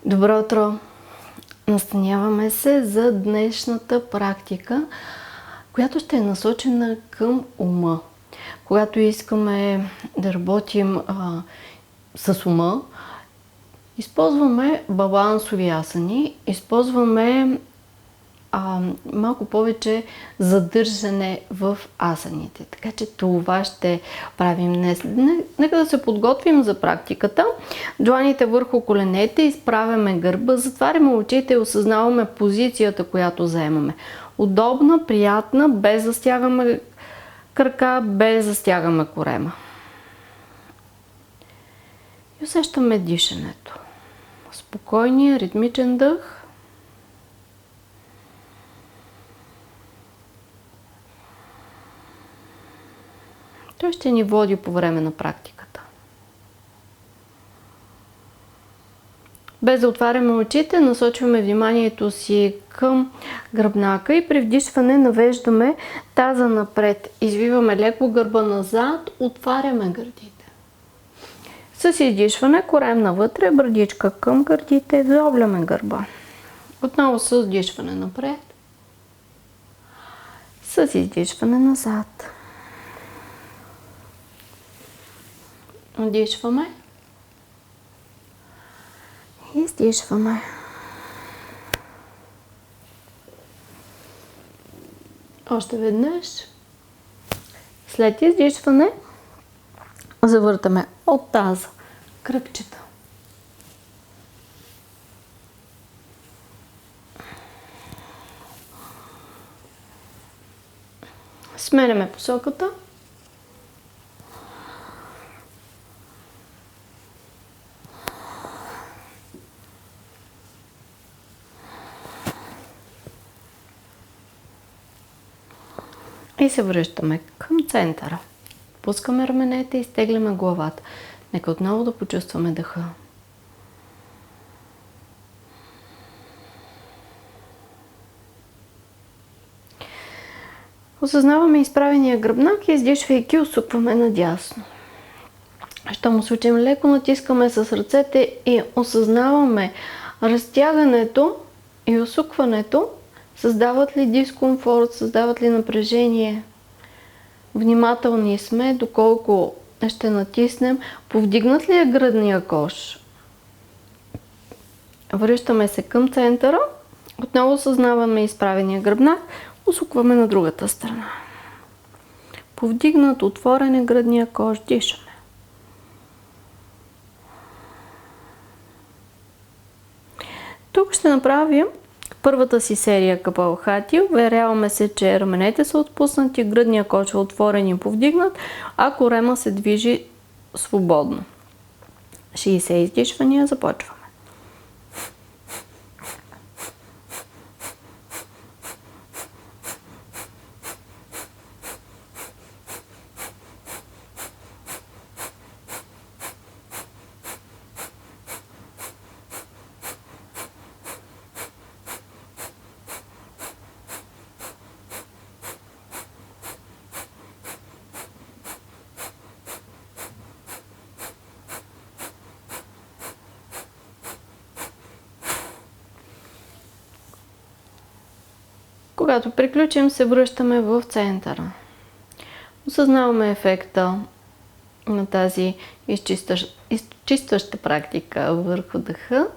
Добро утро! Настаняваме се за днешната практика, която ще е насочена към ума. Когато искаме да работим с ума, използваме балансови асани, използваме малко повече задържане в асаните. Така че това ще правим днес. Нека да се подготвим за практиката. Дланите върху коленете, изправяме гърба, затваряме очите и осъзнаваме позицията, която заемаме. Удобна, приятна, без да стягаме крака, без да стягаме корема. И усещаме дишането. Спокойния, ритмичен дъх. Той ще ни води по време на практиката. Без да отваряме очите, насочваме вниманието си към гръбнака и при вдишване навеждаме таза напред. Извиваме леко гърба назад, отваряме гърдите. С издишване корем навътре, брадичка към гърдите, заобляме гърба. Отново с вдишване напред, с издишване назад. Вдишваме. Издишваме. Още веднъж. След издишване завъртаме от таза кръгчета. Сменяме посоката. И се връщаме към центъра. Пускаме раменете и изтегляме главата. Нека отново да почувстваме дъха. Осъзнаваме изправения гръбнак и издишвайки усукваме надясно. Щом случим леко натискаме с ръцете и осъзнаваме разтягането и усукването. Създават ли дискомфорт, създават ли напрежение? Внимателни сме, доколко ще натиснем. Повдигнат ли е гръдния кош? Връщаме се към центъра. Отново осъзнаваме изправения гръбнак. Усукваме на другата страна. Повдигнат, отворен е гръдния кош. Дишаме. Тук ще направим първата си серия Капалбхати. Уверяваме се, че раменете са отпуснати, гръдния кош е отворен и повдигнат, а корема се движи свободно. 60 издишвания, започваме. Когато приключим, се връщаме в центъра. Осъзнаваме ефекта на тази изчистваща практика върху дъха.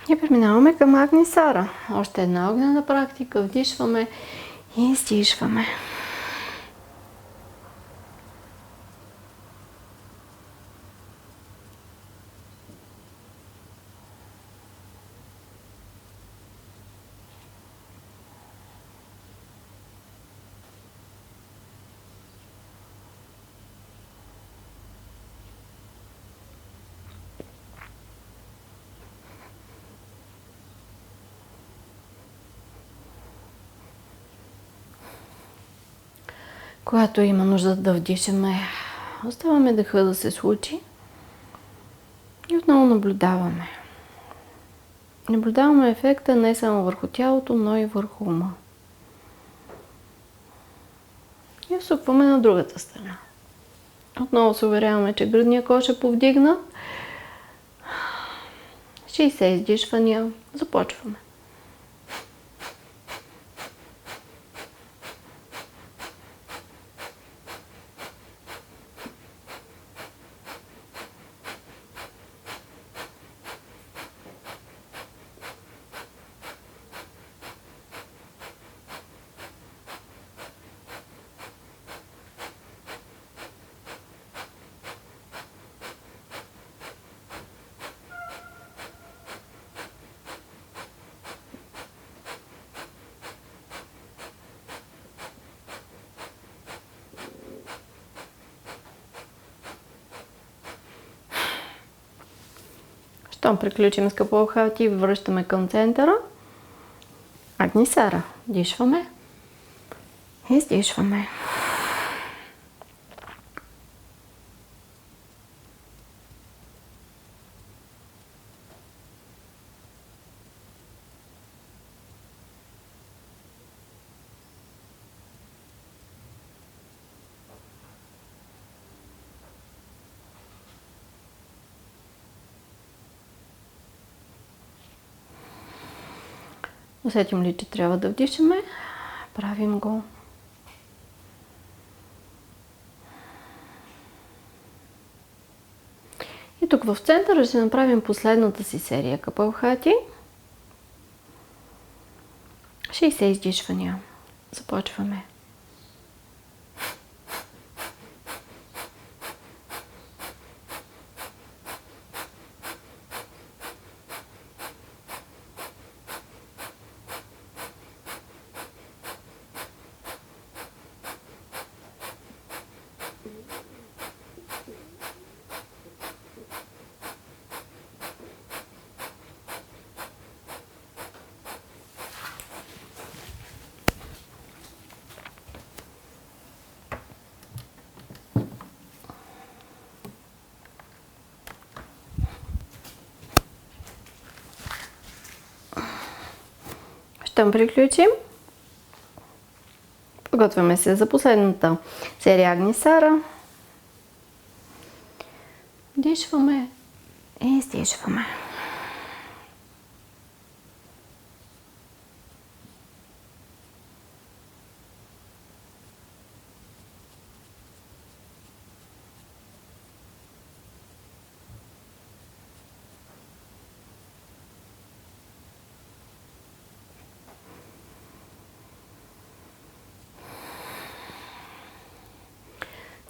И преминаваме към Агни Сара. Още една огнена практика. Вдишваме и издишваме. Когато има нужда да вдишаме, оставаме дъха да се случи и отново наблюдаваме. Наблюдаваме ефекта не само върху тялото, но и върху ума. И всукваме на другата страна. Отново се уверяваме, че гръдния кош е повдигнат. 60 издишвания. Започваме. Щом приключим с Капалабхати, връщаме към центъра. Агнисара. Дишваме. Издишваме. Усетим ли, че трябва да вдишаме? Правим го. И тук в центъра ще направим последната си серия Капалабхати. 60 издишвания. Започваме. Щом приключим, подготвяме се за последната серия Агнисара. Дишваме и издишваме.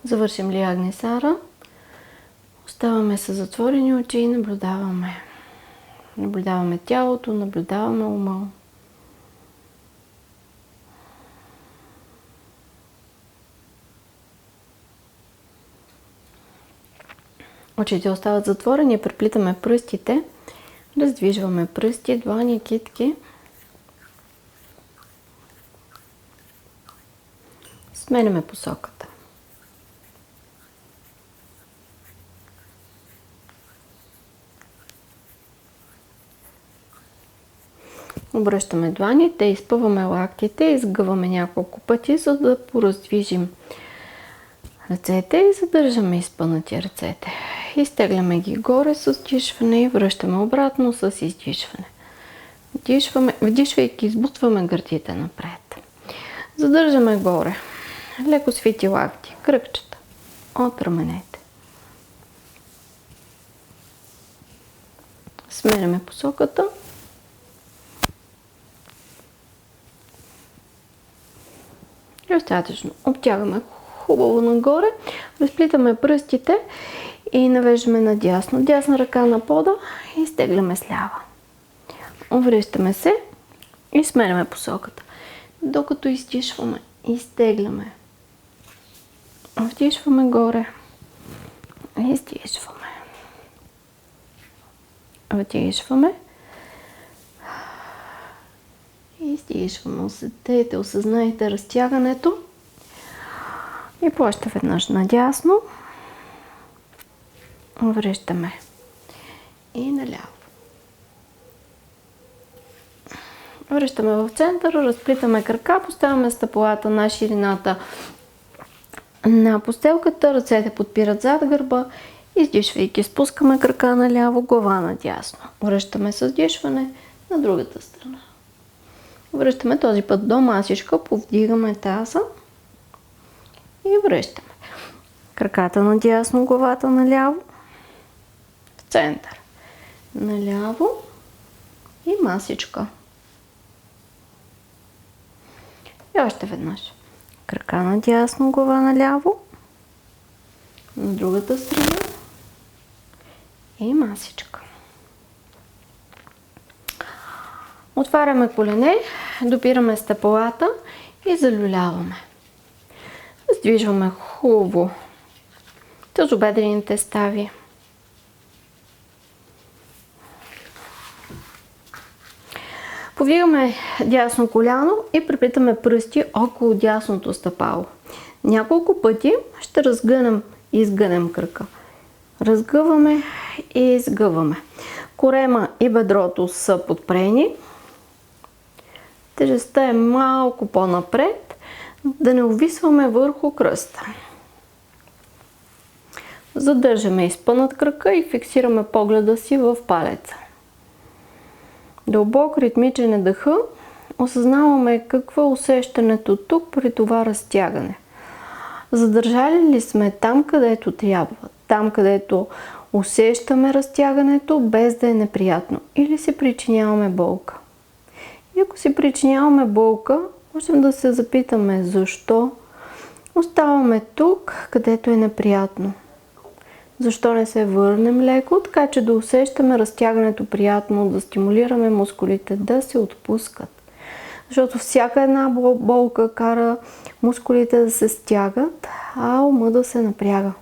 Завършим ли Агнисара, оставаме с затворени очи и наблюдаваме. Наблюдаваме тялото, наблюдаваме ума. Очите остават затворени, преплитаме пръстите, раздвижваме пръсти, длани, китки. Сменяме посоката. Обръщаме дланите, изпъваме лактите, изгъваме няколко пъти, за да пораздвижим ръцете и задържаме изпънати ръцете. Изтегляме ги горе с вдишване и връщаме обратно с издишване. Вдишвайки, избутваме гърдите напред. Задържаме горе. Леко свити лакти, кръгчета от раменете. Сменяме посоката. Достатъчно. Обтягаме хубаво нагоре, разплитаме пръстите и навеждаме надясно. Дясна ръка на пода и изтегляме слява. Връщаме се и сменяме посоката. Докато издишваме, изтегляме. Вдишваме горе. Издишваме. Вдишваме. Издишваме. Усетете, осъзнайте разтягането. И още веднъж надясно. Връщаме. И наляво. Връщаме в центъра, разплитаме крака, поставяме стъпалата на ширината на постелката, ръцете подпират зад гърба Издишвайки, спускаме крака наляво, глава надясно. Връщаме с дишване на другата страна. Връщаме този път до масичка, повдигаме таза и връщаме. Краката надясно, главата наляво, в център. Наляво и масичка. И още веднъж. Крака надясно, глава наляво, на другата страна и масичка. Отваряме колене, допираме стъпалата и залюляваме. Сдвижваме хубаво тазобедрените стави. Повдигаме дясно коляно и преплитаме пръсти около дясното стъпало. Няколко пъти ще разгънем и изгънем кръка. Разгъваме и изгъваме. Корема и бедрото са подпрени. Тежестта е малко по-напред, да не увисваме върху кръста. Задържаме изпънат крака и фиксираме погледа си в палеца. Дълбок ритмичен е дъха. Осъзнаваме какво е усещането тук при това разтягане. Задържали ли сме там, където трябва? Там, където усещаме разтягането, без да е неприятно? Или си причиняваме болка? И ако си причиняваме болка, можем да се запитаме защо оставаме тук, където е неприятно. Защо не се върнем леко, така че да усещаме разтягането приятно, да стимулираме мускулите да се отпускат. Защото всяка една болка кара мускулите да се стягат, а ума да се напряга.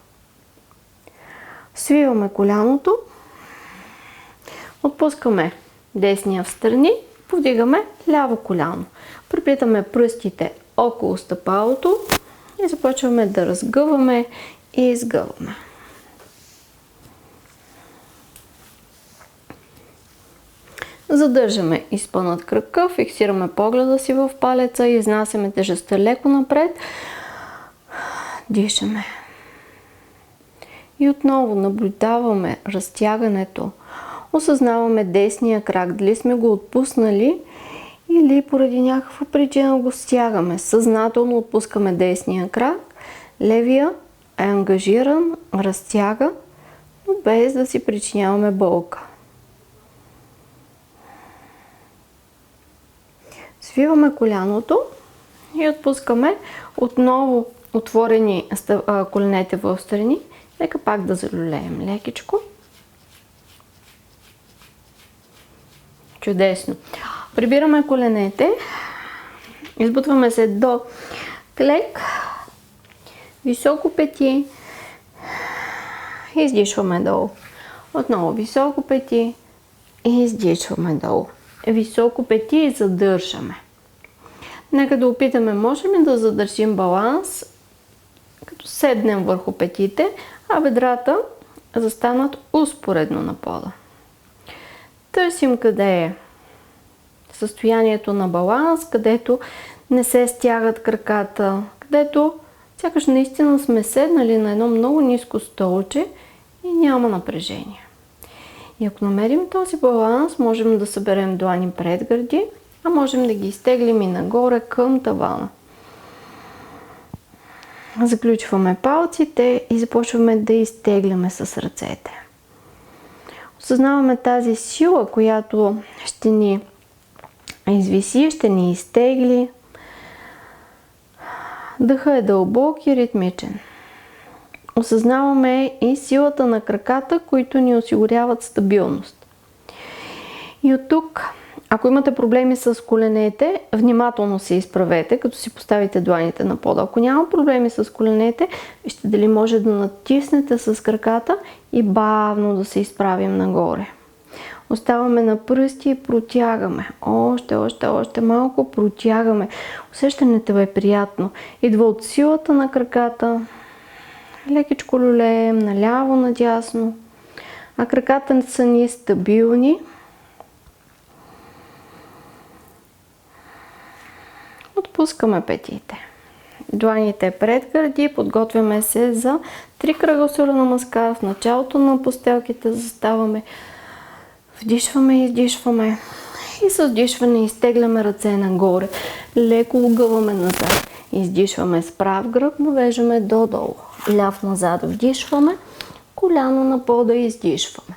Свиваме коляното, отпускаме десния встрани, повдигаме ляво коляно. Приплитаме пръстите около стъпалото и започваме да разгъваме и изгъваме. Задържаме изпънат крака, фиксираме погледа си в палеца и изнасяме тежестта леко напред. Дишаме. И отново наблюдаваме разтягането. Осъзнаваме десния крак, дали сме го отпуснали или поради някаква причина го стягаме. Съзнателно отпускаме десния крак, левия е ангажиран, разтяга, но без да си причиняваме болка. Свиваме коляното и отпускаме отново отворени коленете в страни. Нека пак да залюлеем лекичко. Чудесно. Прибираме коленете. Избутваме се до клек. Високо пети. Издишваме долу. Отново високо пети. И издишваме долу. Високо пети и задържаме. Нека да опитаме, можем ли да задържим баланс, като седнем върху петите, а бедрата застанат успоредно на пода. Търсим къде е състоянието на баланс, където не се стягат краката, където сякаш наистина сме седнали на едно много ниско столче и няма напрежение. И ако намерим този баланс, можем да съберем длани пред гърди, а можем да ги изтеглим и нагоре към тавана. Заключваме палците и започваме да изтегляме с ръцете. Осъзнаваме тази сила, която ще ни извиси, ще ни изтегли. Дъхът е дълбок и ритмичен. Осъзнаваме и силата на краката, които ни осигуряват стабилност. И от тук, ако имате проблеми с коленете, внимателно се изправете, като си поставите дланите на пода. Ако няма проблеми с коленете, вижте дали може да натиснете с краката и бавно да се изправим нагоре. Оставаме на пръсти и протягаме. Още малко протягаме. Усещането е приятно. Идва от силата на краката. Лекичко люлеем наляво, надясно. А краката са ни стабилни. Отпускаме петите. дланите пред гърди, подготвяме се за 3 кръга сюрянамаскар. В началото на постелките заставаме, вдишваме и издишваме. И с вдишване изтегляме ръце нагоре, леко огъваме назад. Издишваме с прав гръб, навеждаме додолу. Ляв назад вдишваме, коляно на пода издишваме.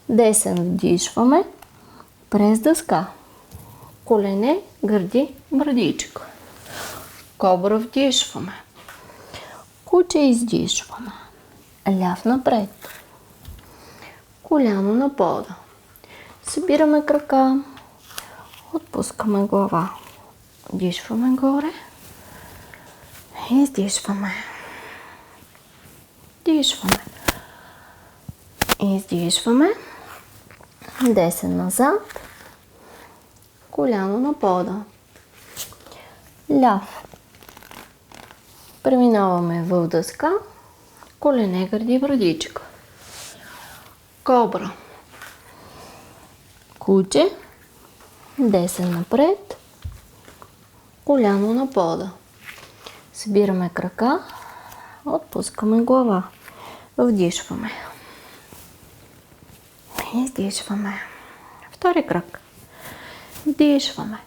Десен вдишваме, през дъска. Колене, гърди, брадичка. Кобра вдишваме. Куче издишваме. Ляв напред. Коляно на пода. Събираме крака. Отпускаме глава. Вдишваме горе. Издишваме. Вдишваме. Издишваме. Десен назад. Коляно на пода. Ляв. Преминаваме в дъска. Колене, гърди, брадичка. Кобра. Куче. Десен напред. Коляно на пода. Събираме крака. Отпускаме глава. Вдишваме. Издишваме. Втори кръг. Вдишваме.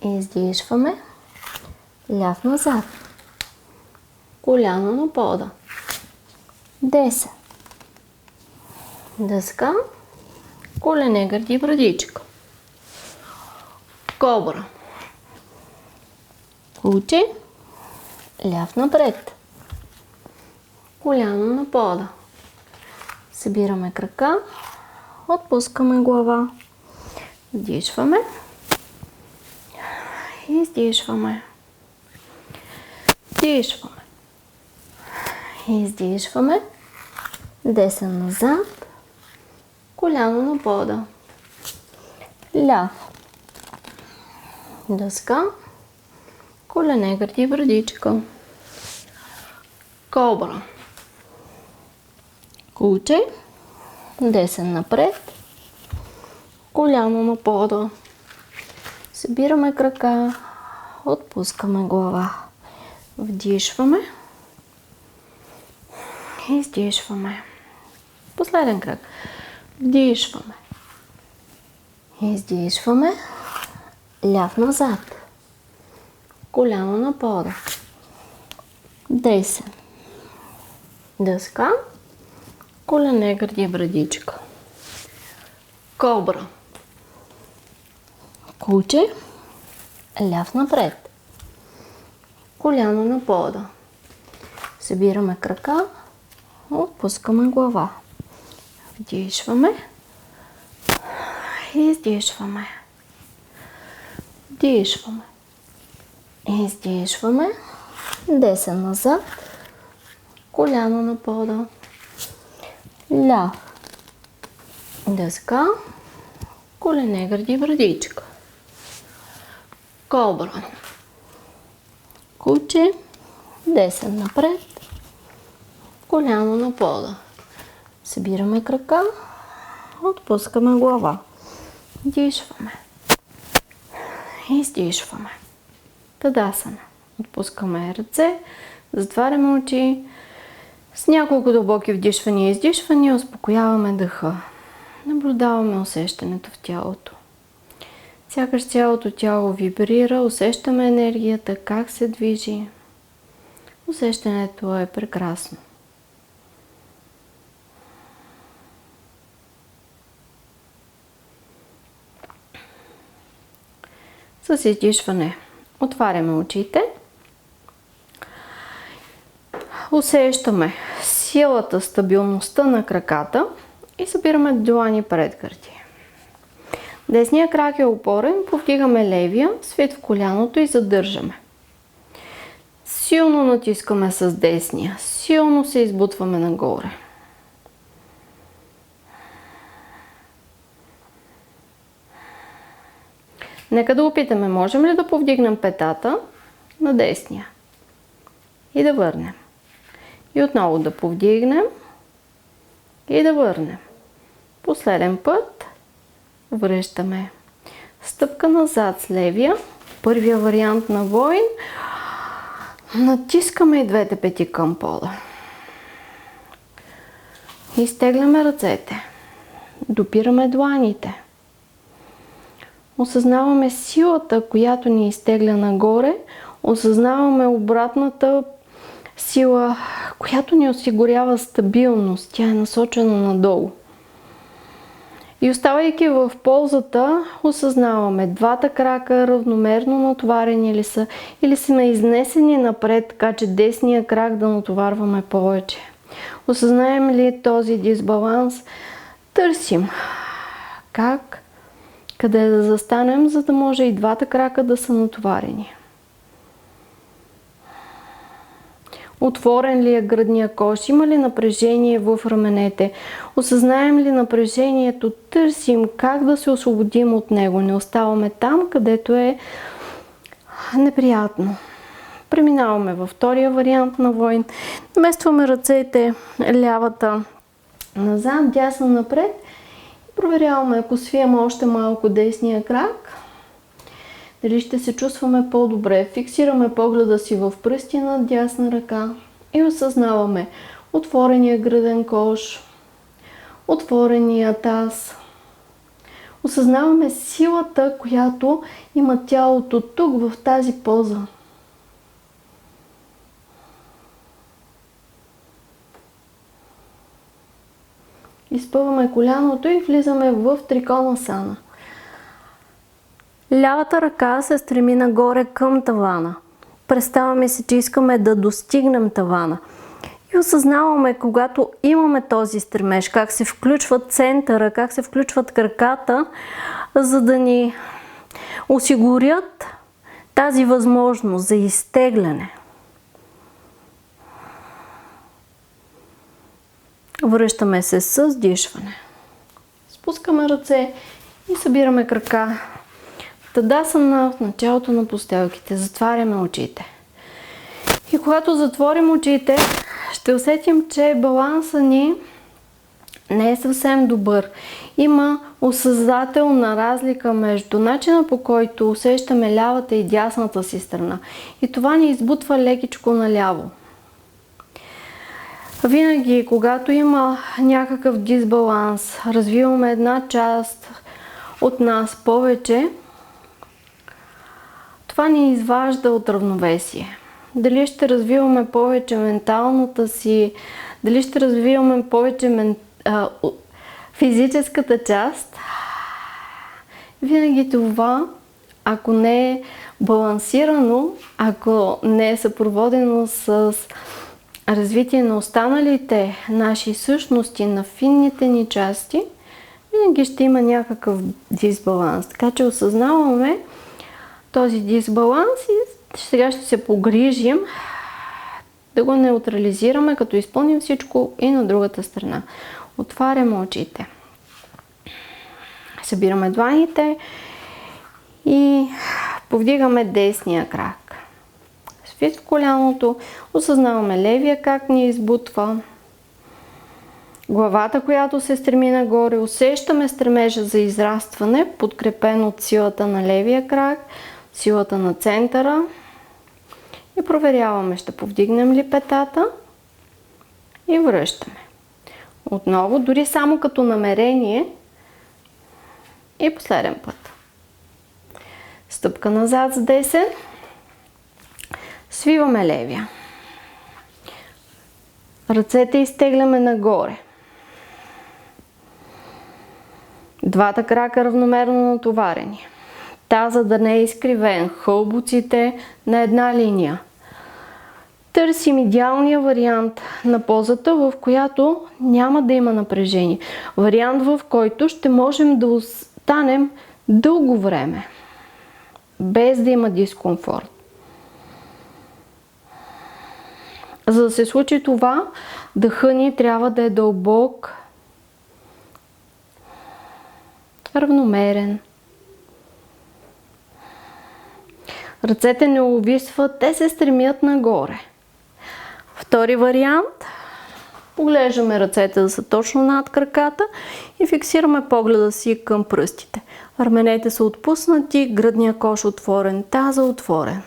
Издишваме. Ляв назад. Коляно на пода. Десен. Дъска. Колене, гърди, брадичка. Кобра. Куче. Ляв напред. Коляно на пода. Събираме крака. Отпускаме глава. Вдишваме. Издишваме. Вдишваме. Издишваме. Десен назад. Коляно на пода. Ляв. Дъска. Колене, гърди, брадичка. Кобра. Куче. Десен напред. Коляно на пода. Събираме крака. Отпускаме глава. Вдишваме. Издишваме. Последен кръг. Вдишваме. Издишваме. Ляв назад. Коляно на пода. Десен. Дъска. Колене, гърди, брадичка. Кобра. Куче. Ляв напред. Коляно на пода. Събираме крака. Отпускаме глава. Вдишваме. Издишваме. Вдишваме. Издишваме. Десен назад. Коляно на пода. Ляв. Дъска. Колене, гърди, брадичка. Кобра. Куче. Десен напред. Коляно на пода. Събираме крака. Отпускаме глава. Вдишваме. Издишваме. Тадасана. Отпускаме ръце. Затваряме очи. С няколко дълбоки вдишвания и издишвания успокояваме дъха. Наблюдаваме усещането в тялото. Сякаш цялото тяло вибрира, усещаме енергията, как се движи. Усещането е прекрасно. С издишване отваряме очите. Усещаме силата, стабилността на краката и събираме длани пред гърди. Десният крак е опорен, повдигаме левия, свит в коляното и задържаме. Силно натискаме с десния, силно се избутваме нагоре. Нека да опитаме, можем ли да повдигнем петата на десния и да върнем. И отново да повдигнем и да върнем. Последен път връщаме. Стъпка назад с левия, първия вариант на воин. Натискаме и двете пети към пода. Изтегляме ръцете. Допираме дланите. Осъзнаваме силата, която ни изтегля нагоре. Осъзнаваме обратната сила, която ни осигурява стабилност. Тя е насочена надолу. И оставайки в ползата, осъзнаваме двата крака равномерно натоварени ли са или сме изнесени напред, така че десния крак да натоварваме повече. Осъзнаем ли този дисбаланс, търсим къде да застанем, за да може и двата крака да са натоварени. Отворен ли е гръдния кош? Има ли напрежение в раменете? Осъзнаем ли напрежението? Търсим как да се освободим от него. Не оставаме там, където е неприятно. Преминаваме във втория вариант на воин. Наместваме ръцете, лявата назад, дясна напред. Проверяваме, ако свием още малко десния крак, дали ще се чувстваме по-добре. Фиксираме погледа си в пръсти на дясна ръка и осъзнаваме отворения гръден кош, отворения таз. Осъзнаваме силата, която има тялото тук в тази поза. Изпъваме коляното и влизаме в триконасана. Лявата ръка се стреми нагоре към тавана. Представяме си, че искаме да достигнем тавана. И осъзнаваме, когато имаме този стремеж, как се включва центъра, как се включват краката, за да ни осигурят тази възможност за изтегляне. Връщаме се с дишване. Спускаме ръце и събираме крака. Тадасана в началото на постелките. Затваряме очите. И когато затворим очите, ще усетим, че балансът ни не е съвсем добър. Има осъзнателна разлика между начина, по който усещаме лявата и дясната си страна. И това ни избутва лекичко наляво. Винаги, когато има някакъв дисбаланс, развиваме една част от нас повече, това ни изважда от равновесие. Дали ще развиваме повече менталната си, дали ще развиваме повече физическата част, винаги това, ако не е балансирано, ако не е съпроводено с развитие на останалите наши същности, на финните ни части, винаги ще има някакъв дисбаланс. Така че осъзнаваме този дисбаланс и сега ще се погрижим да го неутрализираме, като изпълним всичко и на другата страна. Отваряме очите. Събираме дланите и повдигаме десния крак. Свит в коляното, осъзнаваме левия как ни избутва. Главата, която се стреми нагоре, усещаме стремежа за израстване, подкрепен от силата на левия крак, силата на центъра. И проверяваме, ще повдигнем ли петата и връщаме. Отново, дори само като намерение и последен път. Стъпка назад с 10. Свиваме левия. Ръцете изтегляме нагоре. Двата крака равномерно натоварени. Таза да не е изкривен, хълбоците на една линия. Търсим идеалния вариант на позата, в която няма да има напрежение. Вариант, в който ще можем да останем дълго време, без да има дискомфорт. За да се случи това, дъхът ни трябва да е дълбок, равномерен. Ръцете не увисват, те се стремят нагоре. Втори вариант. Поглеждаме ръцете да са точно над краката и фиксираме погледа си към пръстите. Раменете са отпуснати, гръдния кош отворен, таза отворен.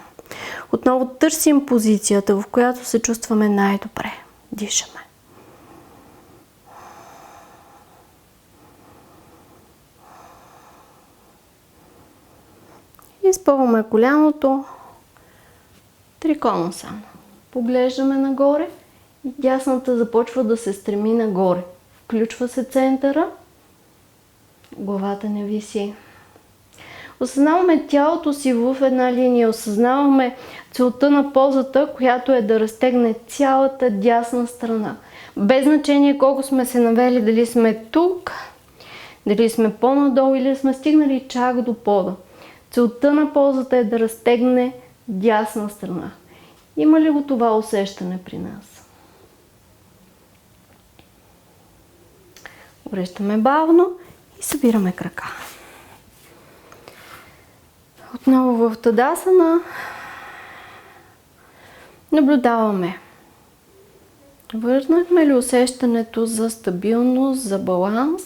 Отново търсим позицията, в която се чувстваме най-добре. Дишаме. Изпъваме коляното. Триконосана. Поглеждаме нагоре и дясната започва да се стреми нагоре. Включва се центъра. Главата не виси. Осъзнаваме тялото си в една линия. Осъзнаваме целта на позата, която е да разтегне цялата дясна страна. Без значение колко сме се навели, дали сме тук, дали сме по-надолу или сме стигнали чак до пода. Целта на позата е да разтегне дясна страна. Има ли го това усещане при нас? Връщаме бавно и събираме крака. Отново в Тадасана наблюдаваме. Върнахме ли усещането за стабилност, за баланс?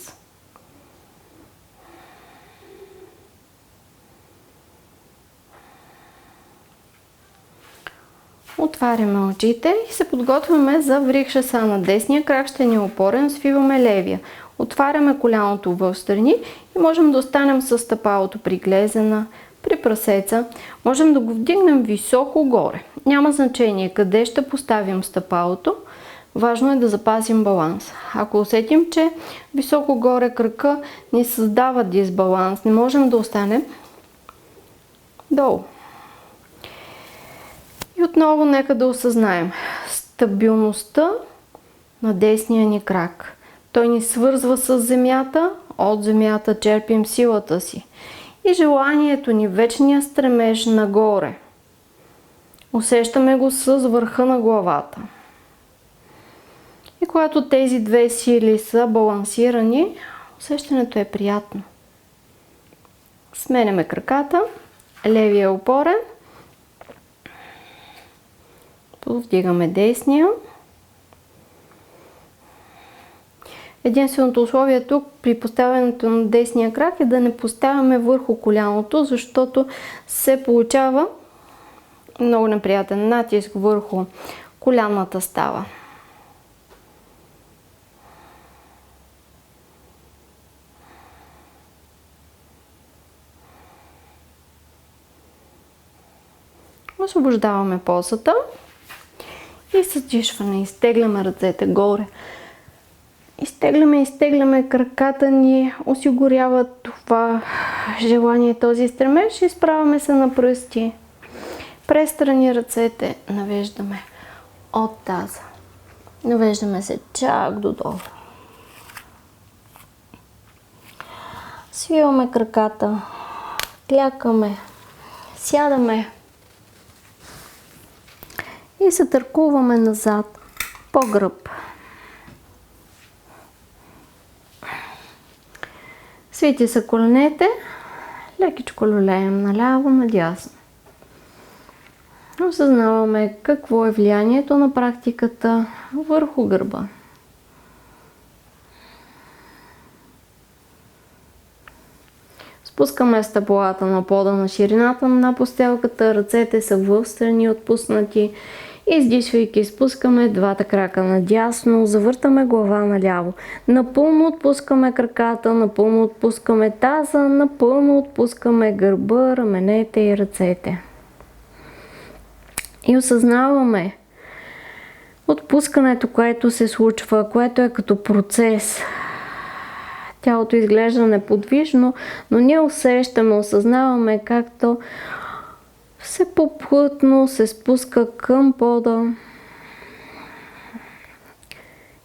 Отваряме очите и се подготвяме за Врикшасана. Десния крак ще ни е опорен, свиваме левия. Отваряме коляното в страни и можем да останем с стъпалото при глезена, при прасеца. Можем да го вдигнем високо горе. Няма значение къде ще поставим стъпалото. Важно е да запазим баланс. Ако усетим, че високо горе крака ни създава дисбаланс, не можем да останем долу. И отново нека да осъзнаем стабилността на десния ни крак. Той ни свързва с земята, от земята черпим силата си. И желанието ни, вечния стремеж нагоре. Усещаме го с върха на главата. И когато тези две сили са балансирани, усещането е приятно. Сменяме краката, левия е опорен. Повдигаме десния. Единственото условие тук при поставянето на десния крак е да не поставяме върху коляното, защото се получава много неприятен натиск върху колянната става. Освобождаваме позата и с дишване изтегляме ръцете горе. Изтегляме краката ни, осигурява това желание, този стремеж. Изправяме се на пръсти. През страни ръцете навеждаме от таза. Навеждаме се чак додолу. Свиваме краката, клякаме, сядаме и се търкуваме назад по гръб. Свити са коленете, лекичко люлеем наляво, надясно. Осъзнаваме какво е влиянието на практиката върху гърба. Спускаме стъпалата на пода на ширината на постелката, ръцете са в страни отпуснати. Издишвайки, спускаме двата крака надясно, завъртаме глава наляво. Напълно отпускаме краката, напълно отпускаме таза, напълно отпускаме гърба, раменете и ръцете. И осъзнаваме отпускането, което се случва, което е като процес. Тялото изглежда неподвижно, но ние усещаме, осъзнаваме както все по-плътно се спуска към пода.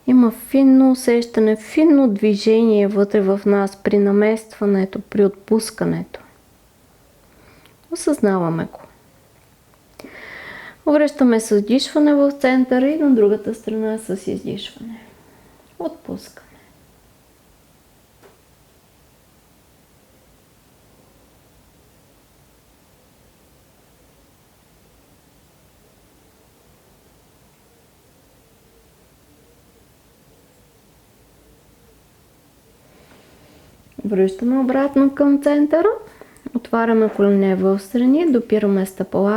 Има финно усещане, финно движение вътре в нас при наместването, при отпускането. Осъзнаваме го. Връщаме с вдишване в центъра и на другата страна с издишване. Отпускаме. Връщаме обратно към центъра. Отваряме колене в страни, допираме стъпала